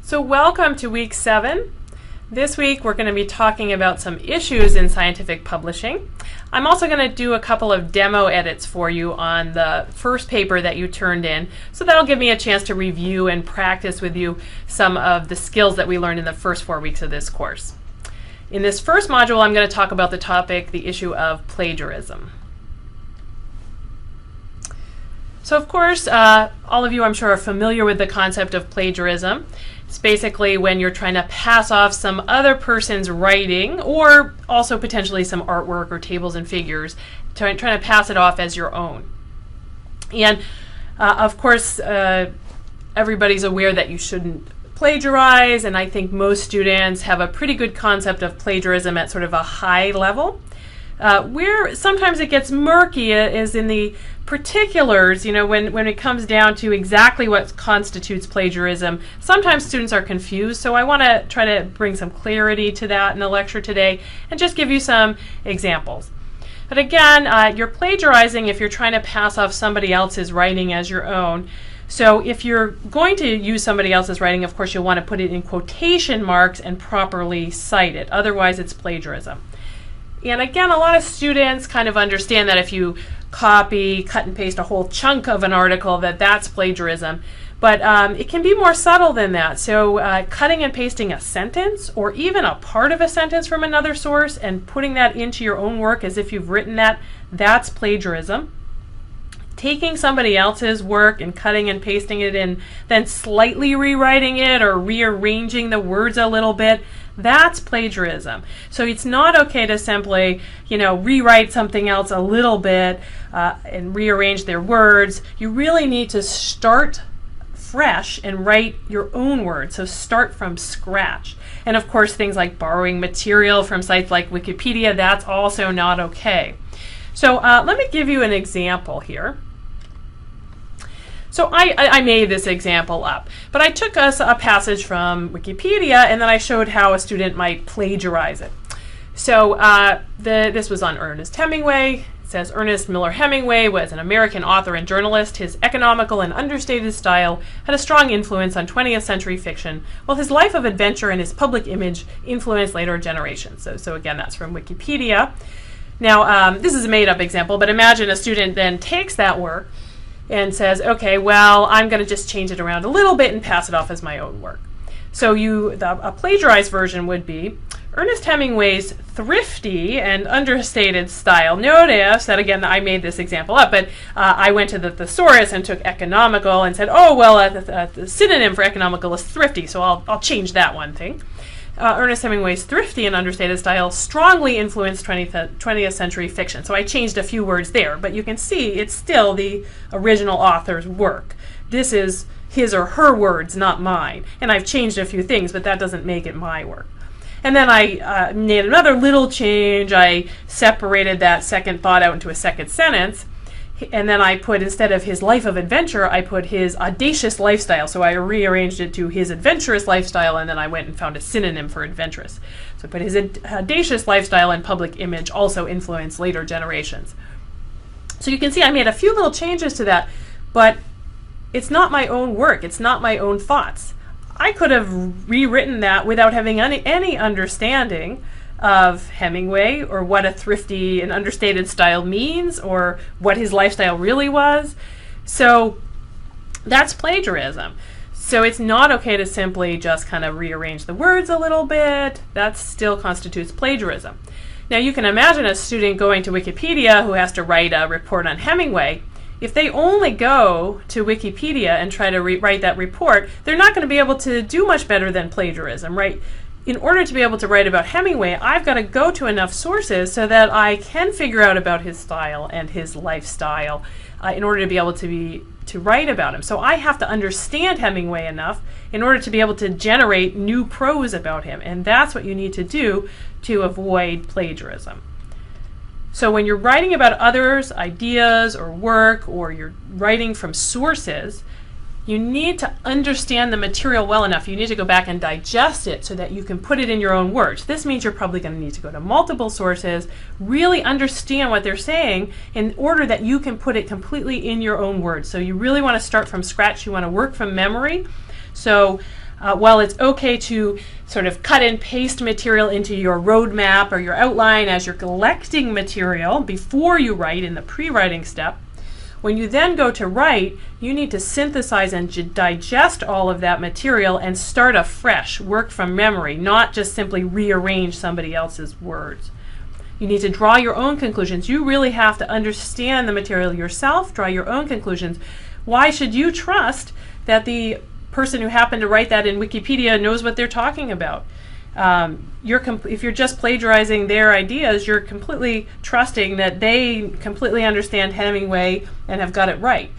So welcome to week 7. This week we're going to be talking about some issues in scientific publishing. I'm also going to do a couple of demo edits for you on the first paper that you turned in, so that'll give me a chance to review and practice with you some of the skills that we learned in the first 4 weeks of this course. In this first module, I'm going to talk about the issue of plagiarism. So of course, all of you I'm sure are familiar with the concept of plagiarism. It's basically when you're trying to pass off some other person's writing, or also potentially some artwork or tables and figures, trying to pass it off as your own. And of course, everybody's aware that you shouldn't plagiarize, and I think most students have a pretty good concept of plagiarism at sort of a high level. Where sometimes it gets murky is in the particulars, when it comes down to exactly what constitutes plagiarism. Sometimes students are confused, so I want to try to bring some clarity to that in the lecture today and just give you some examples. But again, you're plagiarizing if you're trying to pass off somebody else's writing as your own. So if you're going to use somebody else's writing, of course you'll want to put it in quotation marks and properly cite it. Otherwise, it's plagiarism. And again, a lot of students kind of understand that if you copy, cut and paste a whole chunk of an article, that's plagiarism. But it can be more subtle than that. So cutting and pasting a sentence, or even a part of a sentence from another source and putting that into your own work as if you've written that's plagiarism. Taking somebody else's work and cutting and pasting it in, then slightly rewriting it or rearranging the words a little bit, that's plagiarism. So it's not okay to simply, rewrite something else a little bit and rearrange their words. You really need to start fresh and write your own words. So start from scratch. And of course, things like borrowing material from sites like Wikipedia, that's also not okay. So let me give you an example here. So I made this example up, but I took us a passage from Wikipedia and then I showed how a student might plagiarize it. So this was on Ernest Hemingway. It says, Ernest Miller Hemingway was an American author and journalist. His economical and understated style had a strong influence on 20th century fiction, while his life of adventure and his public image influenced later generations. So again, that's from Wikipedia. Now, this is a made-up example, but imagine a student then takes that work and says, okay, well, I'm going to just change it around a little bit and pass it off as my own work. So a plagiarized version would be Ernest Hemingway's thrifty and understated style. Notice that, again, I made this example up, but I went to the thesaurus and took economical and said, oh, well, the synonym for economical is thrifty, so I'll change that one thing. Ernest Hemingway's thrifty and understated style strongly influenced 20th century fiction. So I changed a few words there, but you can see it's still the original author's work. This is his or her words, not mine. And I've changed a few things, but that doesn't make it my work. And then I made another little change. I separated that second thought out into a second sentence. And then I put, instead of his life of adventure, I put his audacious lifestyle. So I rearranged it to his adventurous lifestyle, and then I went and found a synonym for adventurous. So I put his audacious lifestyle and public image also influenced later generations. So you can see I made a few little changes to that, but it's not my own work. It's not my own thoughts. I could have rewritten that without having any understanding of Hemingway, or what a thrifty and understated style means, or what his lifestyle really was. So that's plagiarism. So it's not okay to simply just kind of rearrange the words a little bit. That still constitutes plagiarism. Now you can imagine a student going to Wikipedia who has to write a report on Hemingway. If they only go to Wikipedia and try to write that report, they're not going to be able to do much better than plagiarism, right? In order to be able to write about Hemingway, I've got to go to enough sources so that I can figure out about his style and his lifestyle in order to be able to write about him. So I have to understand Hemingway enough in order to be able to generate new prose about him. And that's what you need to do to avoid plagiarism. So when you're writing about others' ideas or work, or you're writing from sources, you need to understand the material well enough. You need to go back and digest it so that you can put it in your own words. This means you're probably going to need to go to multiple sources, really understand what they're saying in order that you can put it completely in your own words. So you really want to start from scratch. You want to work from memory. So while it's okay to sort of cut and paste material into your roadmap or your outline as you're collecting material before you write in the pre-writing step, when you then go to write, you need to synthesize and digest all of that material and start afresh, work from memory, not just simply rearrange somebody else's words. You need to draw your own conclusions. You really have to understand the material yourself, draw your own conclusions. Why should you trust that the person who happened to write that in Wikipedia knows what they're talking about? If you're just plagiarizing their ideas, you're completely trusting that they completely understand Hemingway and have got it right.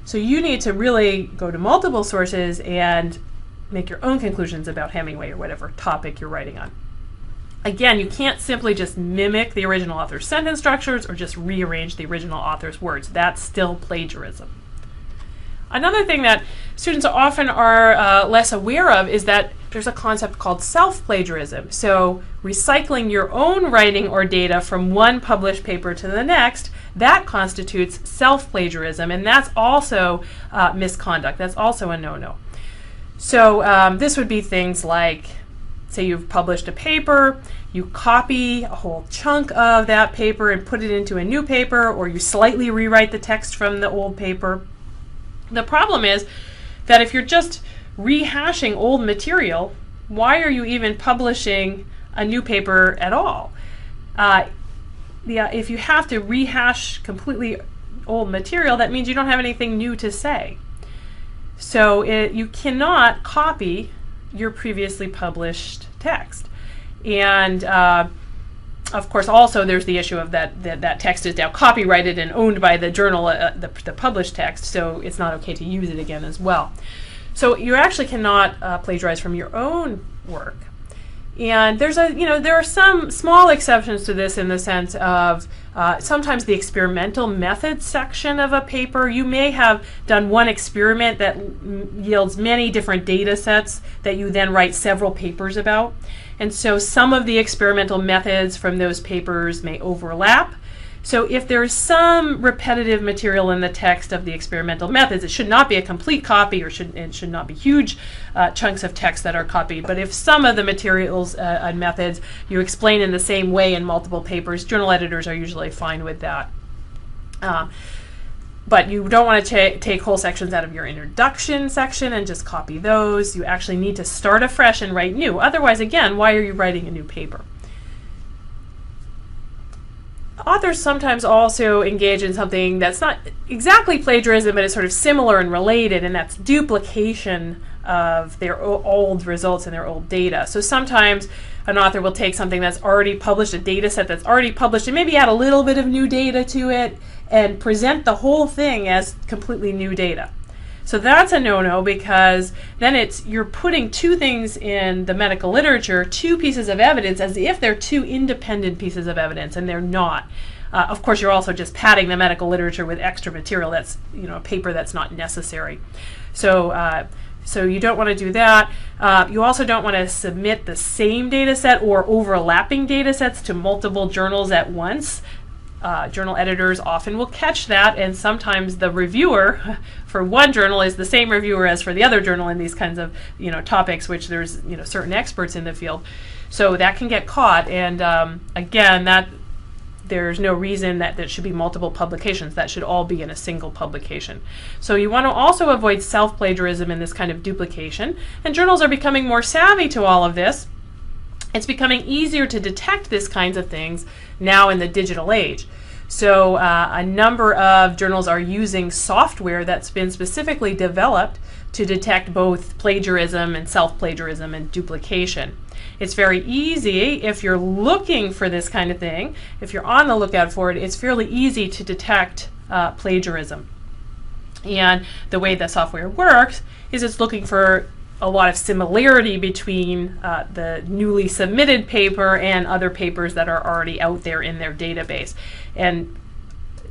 So you need to really go to multiple sources and make your own conclusions about Hemingway or whatever topic you're writing on. Again, you can't simply just mimic the original author's sentence structures or just rearrange the original author's words. That's still plagiarism. Another thing that students often are less aware of is that there's a concept called self-plagiarism. So recycling your own writing or data from one published paper to the next, that constitutes self-plagiarism, and that's also misconduct. That's also a no-no. So this would be things like, say you've published a paper, you copy a whole chunk of that paper and put it into a new paper, or you slightly rewrite the text from the old paper. The problem is that if you're just rehashing old material, why are you even publishing a new paper at all? If you have to rehash completely old material, that means you don't have anything new to say. So you cannot copy your previously published text. And of course, also there's the issue of that text is now copyrighted and owned by the journal, the published text, so it's not okay to use it again as well. So you actually cannot plagiarize from your own work. And there are some small exceptions to this in the sense of sometimes the experimental methods section of a paper. You may have done one experiment that yields many different data sets that you then write several papers about. And so some of the experimental methods from those papers may overlap. So if there's some repetitive material in the text of the experimental methods, it should not be a complete copy, or it should not be huge chunks of text that are copied. But if some of the materials and methods you explain in the same way in multiple papers, journal editors are usually fine with that. But you don't want to take whole sections out of your introduction section and just copy those. You actually need to start afresh and write new. Otherwise, again, why are you writing a new paper? Authors sometimes also engage in something that's not exactly plagiarism, but is sort of similar and related, and that's duplication of their old results and their old data. So sometimes an author will take something that's already published, a data set that's already published, and maybe add a little bit of new data to it and present the whole thing as completely new data. So that's a no-no, because then you're putting two things in the medical literature, two pieces of evidence, as if they're two independent pieces of evidence, and they're not. Of course, you're also just padding the medical literature with extra material that's, a paper that's not necessary. So you don't want to do that. You also don't want to submit the same data set or overlapping data sets to multiple journals at once. Journal editors often will catch that, and sometimes the reviewer for one journal is the same reviewer as for the other journal in these kinds of topics, which there's certain experts in the field. So that can get caught, and again, there's no reason that there should be multiple publications. That should all be in a single publication. So you want to also avoid self-plagiarism in this kind of duplication, and journals are becoming more savvy to all of this. It's becoming easier to detect these kinds of things now in the digital age. So a number of journals are using software that's been specifically developed to detect both plagiarism and self-plagiarism and duplication. It's very easy if you're looking for this kind of thing. If you're on the lookout for it, it's fairly easy to detect plagiarism. And the way the software works is it's looking for a lot of similarity between the newly submitted paper and other papers that are already out there in their database. And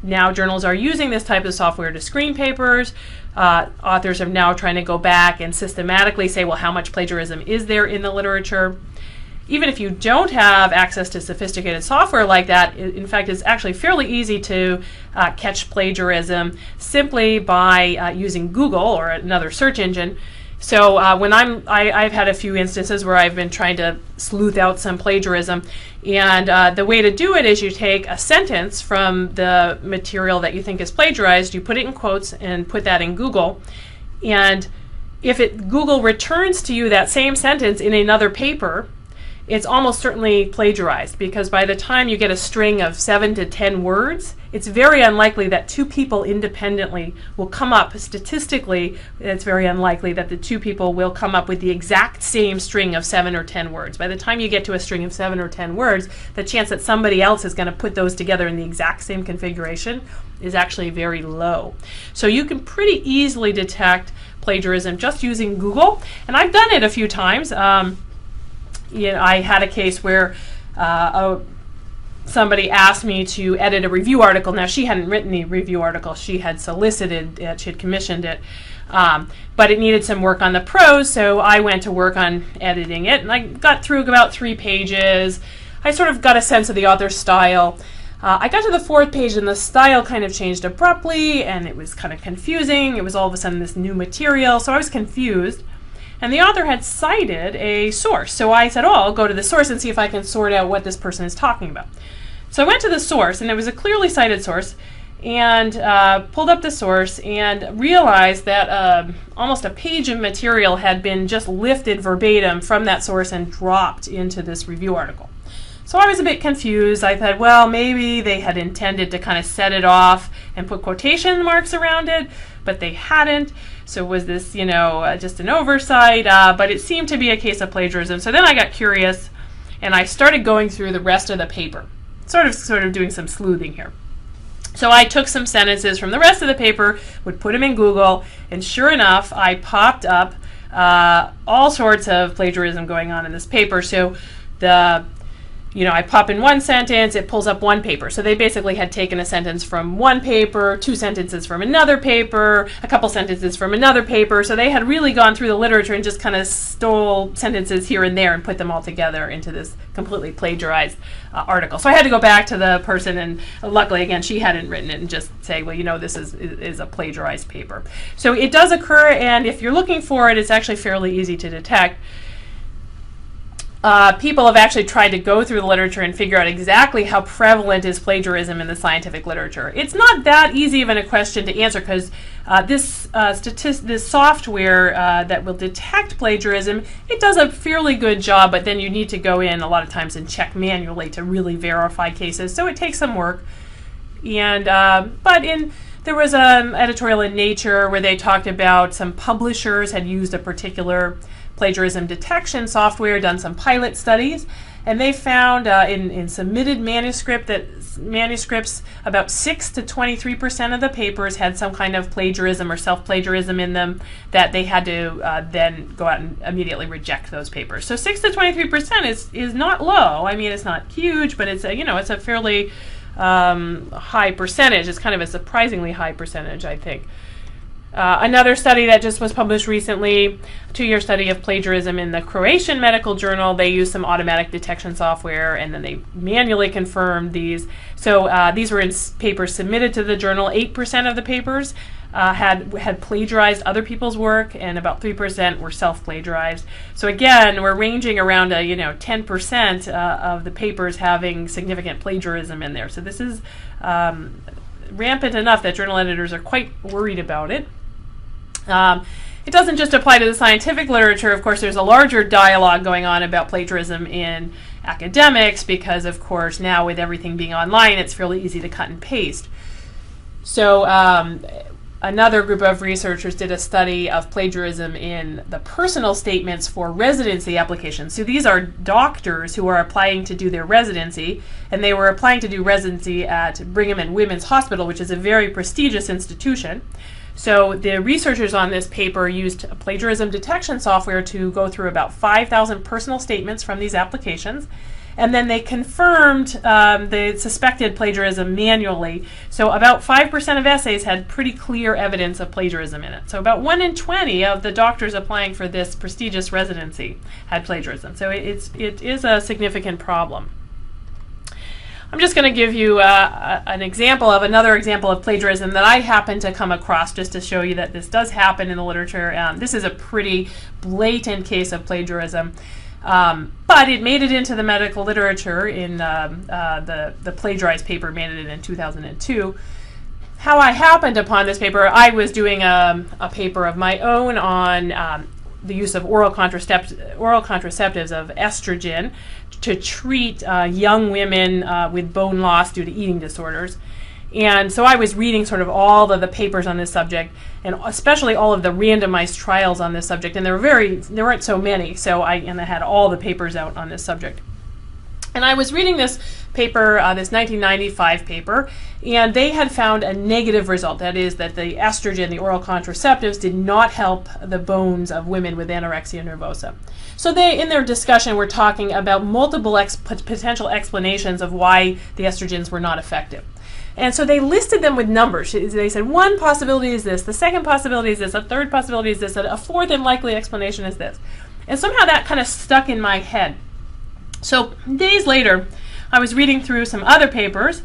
now journals are using this type of software to screen papers. Authors are now trying to go back and systematically say, well, how much plagiarism is there in the literature? Even if you don't have access to sophisticated software like that, in fact, it's actually fairly easy to catch plagiarism simply by using Google or another search engine. So when I've had a few instances where I've been trying to sleuth out some plagiarism, and the way to do it is you take a sentence from the material that you think is plagiarized, you put it in quotes and put that in Google, and if Google returns to you that same sentence in another paper, it's almost certainly plagiarized, because by the time you get a string of 7 to 10 words, it's very unlikely that two people independently will come up. Statistically, it's very unlikely that the two people will come up with the exact same string of 7 or 10 words. By the time you get to a string of 7 or 10 words, the chance that somebody else is going to put those together in the exact same configuration is actually very low. So you can pretty easily detect plagiarism just using Google, and I've done it a few times. I had a case where somebody asked me to edit a review article. Now, she hadn't written the review article. She had solicited it. She had commissioned it. But it needed some work on the prose, so I went to work on editing it. And I got through about 3 pages. I sort of got a sense of the author's style. I got to the 4th page, and the style kind of changed abruptly, and it was kind of confusing. It was all of a sudden this new material, so I was confused. And the author had cited a source. So I said, I'll go to the source and see if I can sort out what this person is talking about. So I went to the source, and it was a clearly cited source, and pulled up the source and realized that almost a page of material had been just lifted verbatim from that source and dropped into this review article. So I was a bit confused. I thought, well, maybe they had intended to kind of set it off and put quotation marks around it, but they hadn't. So was this, just an oversight? But it seemed to be a case of plagiarism. So then I got curious, and I started going through the rest of the paper, sort of doing some sleuthing here. So I took some sentences from the rest of the paper, would put them in Google, and sure enough, I popped up all sorts of plagiarism going on in this paper. So I pop in one sentence, it pulls up one paper. So they basically had taken a sentence from one paper, 2 sentences from another paper, a couple sentences from another paper. So they had really gone through the literature and just kind of stole sentences here and there and put them all together into this completely plagiarized article. So I had to go back to the person, and luckily, again, she hadn't written it, and just say, well, this is a plagiarized paper. So it does occur, and if you're looking for it, it's actually fairly easy to detect. People have actually tried to go through the literature and figure out exactly how prevalent is plagiarism in the scientific literature. It's not that easy of a question to answer, because this software that will detect plagiarism, it does a fairly good job, but then you need to go in a lot of times and check manually to really verify cases. So it takes some work. And there was an editorial in Nature where they talked about some publishers had used a particular plagiarism detection software, done some pilot studies, and they found in submitted manuscripts about 6 to 23% of the papers had some kind of plagiarism or self-plagiarism in them, that they had to then go out and immediately reject those papers. So 6 to 23% is not low. I mean, it's not huge, but it's a fairly high percentage. It's kind of a surprisingly high percentage, I think. Another study that just was published recently, a 2-year study of plagiarism in the Croatian Medical Journal. They used some automatic detection software, and then they manually confirmed these. So these were in papers submitted to the journal. 8% of the papers had plagiarized other people's work, and about 3% were self-plagiarized. So again, we're ranging around 10% of the papers having significant plagiarism in there. So this is rampant enough that journal editors are quite worried about it. It doesn't just apply to the scientific literature. Of course, there's a larger dialogue going on about plagiarism in academics, because, of course, now with everything being online, it's fairly easy to cut and paste. So another group of researchers did a study of plagiarism in the personal statements for residency applications. So these are doctors who are applying to do their residency, and they were applying to do residency at Brigham and Women's Hospital, which is a very prestigious institution. So the researchers on this paper used plagiarism detection software to go through about 5,000 personal statements from these applications, and then they confirmed the suspected plagiarism manually. So about 5% of essays had pretty clear evidence of plagiarism in it. So about 1 in 20 of the doctors applying for this prestigious residency had plagiarism. So it is a significant problem. I'm just going to give you an example of another example of plagiarism that I happened to come across, just to show you that this does happen in the literature. This is a pretty blatant case of plagiarism, but it made it into the medical literature in the plagiarized paper made it in 2002. How I happened upon this paper, I was doing a paper of my own on the use of oral contraceptives of estrogen to treat young women with bone loss due to eating disorders. And so I was reading sort of all of the papers on this subject, and especially all of the randomized trials on this subject, and there weren't so many, so I had all the papers out on this subject. And I was reading this paper, this 1995 paper, and they had found a negative result. That is, that the estrogen, the oral contraceptives, did not help the bones of women with anorexia nervosa. So they, in their discussion, were talking about multiple potential explanations of why the estrogens were not effective. And so they listed them with numbers. They said one possibility is this, the second possibility is this, a third possibility is this, a fourth and likely explanation is this. And somehow that kind of stuck in my head. So days later, I was reading through some other papers,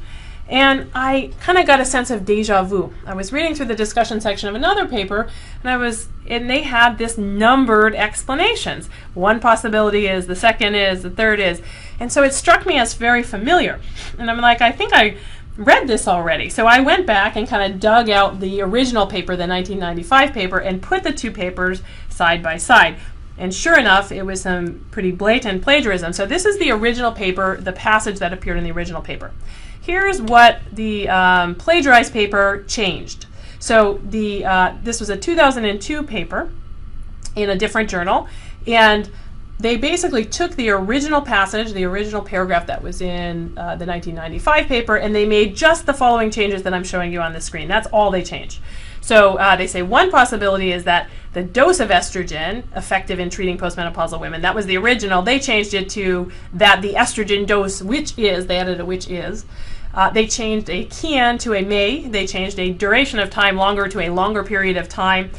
and I kind of got a sense of deja vu. I was reading through the discussion section of another paper, and they had this numbered explanations. One possibility is, the second is, the third is. And so it struck me as very familiar. And I'm like, I think I read this already. So I went back and kind of dug out the original paper, the 1995 paper, and put the two papers side by side. And sure enough, it was some pretty blatant plagiarism. So this is the original paper, the passage that appeared in the original paper. Here's what the plagiarized paper changed. So this was a 2002 paper in a different journal, and they basically took the original passage, the original paragraph that was in the 1995 paper, and they made just the following changes that I'm showing you on the screen. That's all they changed. So they say one possibility is that the dose of estrogen effective in treating postmenopausal women, that was the original. They changed it to that the estrogen dose, which is, they added a which is. They changed a can to a may. They changed a duration of time longer to a longer period of time.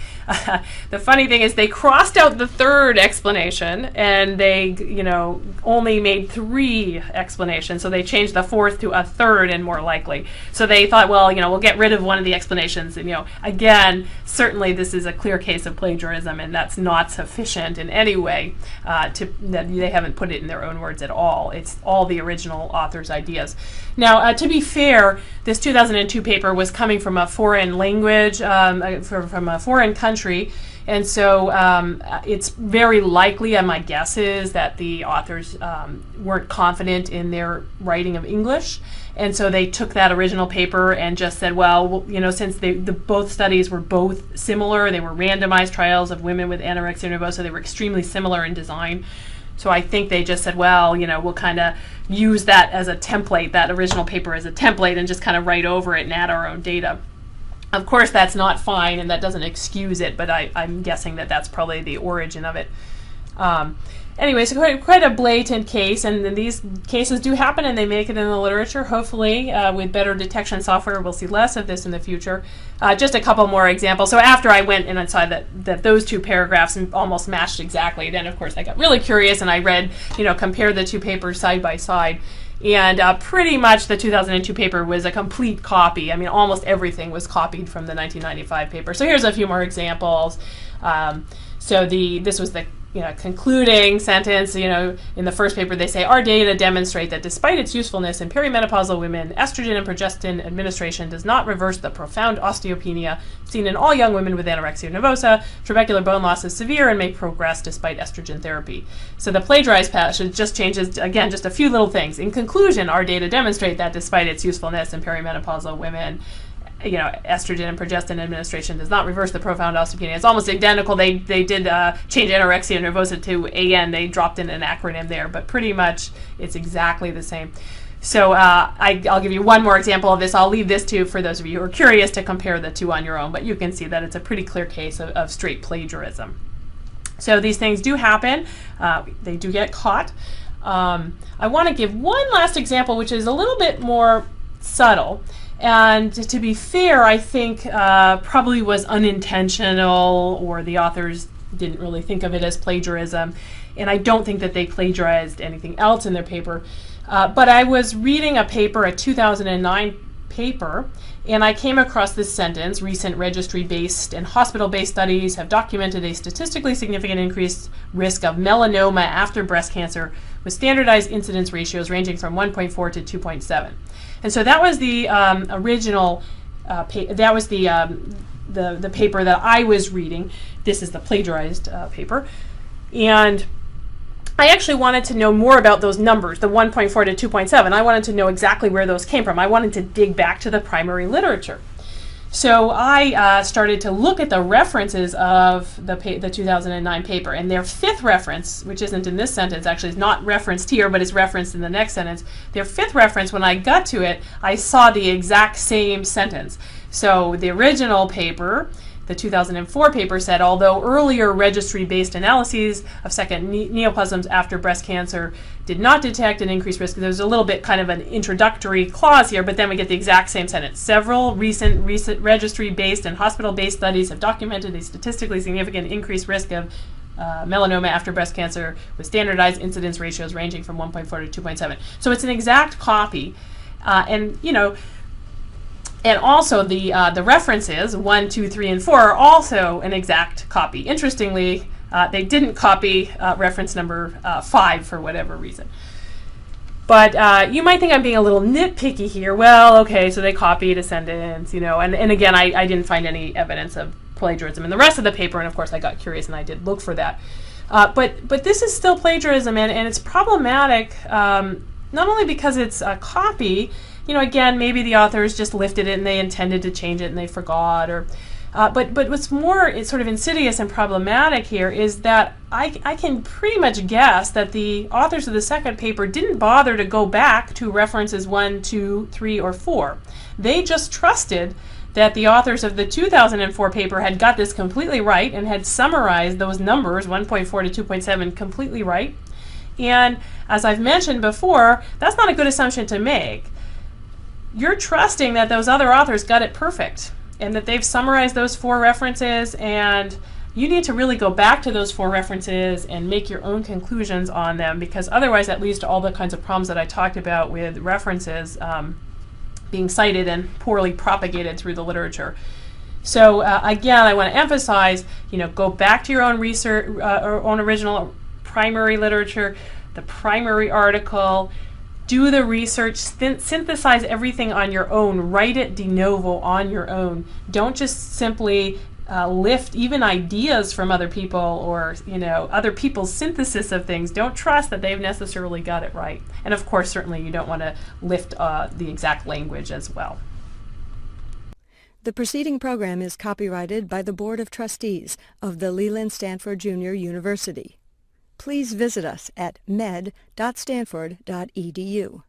The funny thing is they crossed out the third explanation, and they, only made 3 explanations. So they changed the fourth to a third and more likely. So they thought, well, we'll get rid of one of the explanations. And, again, certainly this is a clear case of plagiarism, and that's not sufficient in any way that they haven't put it in their own words at all. It's all the original author's ideas. Now, to be fair, this 2002 paper was coming from a foreign language, from a foreign country, and so it's very likely, and my guess is, that the authors weren't confident in their writing of English, and so they took that original paper and just said, well, since both studies were both similar, they were randomized trials of women with anorexia nervosa, they were extremely similar in design. So I think they just said, well, we'll kind of use that as a template, that original paper as a template, and just kind of write over it and add our own data. Of course, that's not fine, and that doesn't excuse it, but I'm guessing that that's probably the origin of it. Anyway, so quite a blatant case, and these cases do happen, and they make it in the literature. Hopefully, with better detection software, we'll see less of this in the future. Just a couple more examples. So after I went and I saw that those 2 paragraphs almost matched exactly, then of course I got really curious, and I read, compared the 2 papers side by side. And pretty much the 2002 paper was a complete copy. I mean, almost everything was copied from the 1995 paper. So here's a few more examples. This was the concluding sentence. In the first paper they say, our data demonstrate that despite its usefulness in perimenopausal women, estrogen and progestin administration does not reverse the profound osteopenia seen in all young women with anorexia nervosa. Trabecular bone loss is severe and may progress despite estrogen therapy. So the plagiarized passage just changes, again, just a few little things. In conclusion, our data demonstrate that despite its usefulness in perimenopausal women, estrogen and progestin administration does not reverse the profound osteopenia. It's almost identical. They did change anorexia nervosa to AN. They dropped in an acronym there, but pretty much it's exactly the same. So I'll give you one more example of this. I'll leave this to for those of you who are curious to compare the 2 on your own, but you can see that it's a pretty clear case of straight plagiarism. So these things do happen. They do get caught. I want to give one last example, which is a little bit more subtle. And to be fair, I think probably was unintentional, or the authors didn't really think of it as plagiarism. and I don't think that they plagiarized anything else in their paper. But I was reading a paper, a 2009 paper, and I came across this sentence: recent registry-based and hospital-based studies have documented a statistically significant increased risk of melanoma after breast cancer with standardized incidence ratios ranging from 1.4 to 2.7. And so that was the original, that was the paper that I was reading. This is the plagiarized paper. And I actually wanted to know more about those numbers, the 1.4 to 2.7. I wanted to know exactly where those came from. I wanted to dig back to the primary literature. So I started to look at the references of the 2009 paper, and their fifth reference, which isn't in this sentence, actually is not referenced here, but is referenced in the next sentence. Their fifth reference, when I got to it, I saw the exact same sentence. So the original paper, the 2004 paper, said, although earlier registry-based analyses of second neoplasms after breast cancer did not detect an increased risk, there's a little bit kind of an introductory clause here, but then we get the exact same sentence. Several recent registry-based and hospital-based studies have documented a statistically significant increased risk of melanoma after breast cancer with standardized incidence ratios ranging from 1.4 to 2.7. So it's an exact copy, and you know. And also the references 1, 2, 3, and 4 are also an exact copy. Interestingly, they didn't copy reference number 5 for whatever reason. But you might think I'm being a little nitpicky here. Well, okay, so they copied a sentence, you know, and again, I didn't find any evidence of plagiarism in the rest of the paper, and of course I got curious and I did look for that. But this is still plagiarism, and it's problematic, not only because it's a copy. You know, again, maybe the authors just lifted it and they intended to change it and they forgot, or but what's more sort of insidious and problematic here is that I can pretty much guess that the authors of the second paper didn't bother to go back to references 1, 2, 3, or 4. They just trusted that the authors of the 2004 paper had got this completely right and had summarized those numbers, 1.4 to 2.7, completely right. And as I've mentioned before, that's not a good assumption to make. You're trusting that those other authors got it perfect and that they've summarized those 4 references, and you need to really go back to those 4 references and make your own conclusions on them, because otherwise that leads to all the kinds of problems that I talked about with references being cited and poorly propagated through the literature. So again, I want to emphasize, you know, go back to your own research, or own original primary literature, the primary article. Do the research, synthesize everything on your own, write it de novo on your own. Don't just simply lift even ideas from other people, or you know, other people's synthesis of things. Don't trust that they've necessarily got it right. And of course, certainly you don't want to lift the exact language as well. The preceding program is copyrighted by the Board of Trustees of the Leland Stanford Junior University. Please visit us at med.stanford.edu.